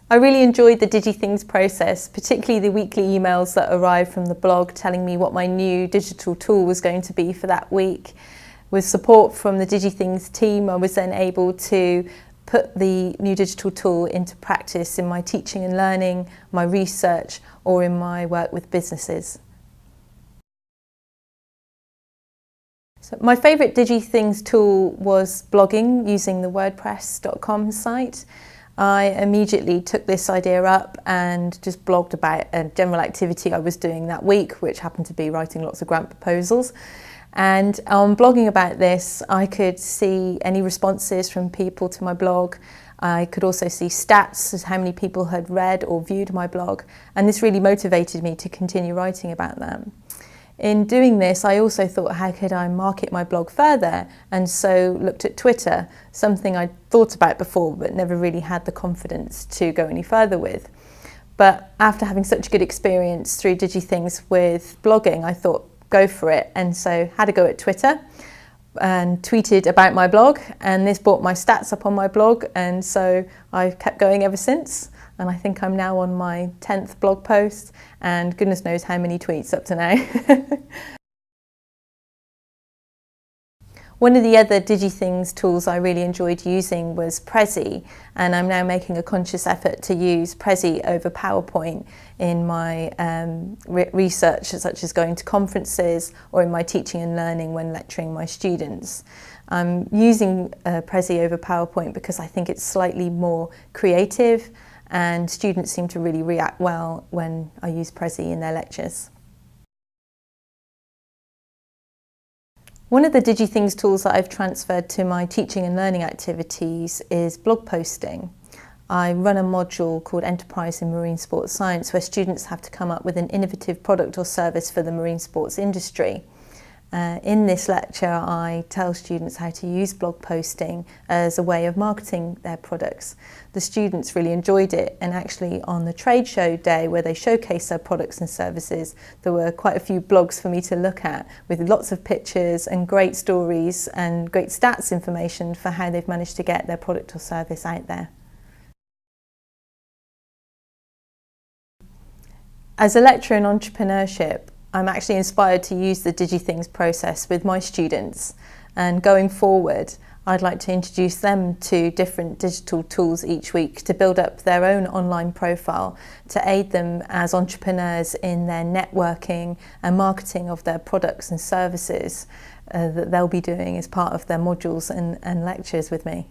I really enjoyed the DigiThings process, particularly the weekly emails that arrived from the blog telling me what my new digital tool was going to be for that week. With support from the DigiThings team, I was then able to put the new digital tool into practice in my teaching and learning, my research, or in my work with businesses. So my favourite DigiThings tool was blogging using the WordPress.com site. I immediately took this idea up and just blogged about a general activity I was doing that week, which happened to be writing lots of grant proposals. And on blogging about this, I could see any responses from people to my blog. I could also see stats as how many people had read or viewed my blog, and this really motivated me to continue writing about them. In doing this, I also thought, how could I market my blog further? And so looked at Twitter, something I'd thought about before but never really had the confidence to go any further with. But after having such a good experience through DigiThings with blogging, I thought, go for it. And so had a go at Twitter and tweeted about my blog, and this brought my stats up on my blog, and so I've kept going ever since. And I think I'm now on my 10th blog post, and goodness knows how many tweets up to now. One of the other DigiThings tools I really enjoyed using was Prezi, and I'm now making a conscious effort to use Prezi over PowerPoint in my research, such as going to conferences or in my teaching and learning when lecturing my students. I'm using Prezi over PowerPoint because I think it's slightly more creative, and students seem to really react well when I use Prezi in their lectures. One of the DigiThings tools that I've transferred to my teaching and learning activities is blog posting. I run a module called Enterprise in Marine Sports Science, where students have to come up with an innovative product or service for the marine sports industry. In this lecture, I tell students how to use blog posting as a way of marketing their products. The students really enjoyed it, and actually on the trade show day where they showcase their products and services, there were quite a few blogs for me to look at with lots of pictures and great stories and great stats information for how they've managed to get their product or service out there. As a lecturer in entrepreneurship, I'm actually inspired to use the DigiThings process with my students, and going forward I'd like to introduce them to different digital tools each week to build up their own online profile, to aid them as entrepreneurs in their networking and marketing of their products and services that they'll be doing as part of their modules and lectures with me.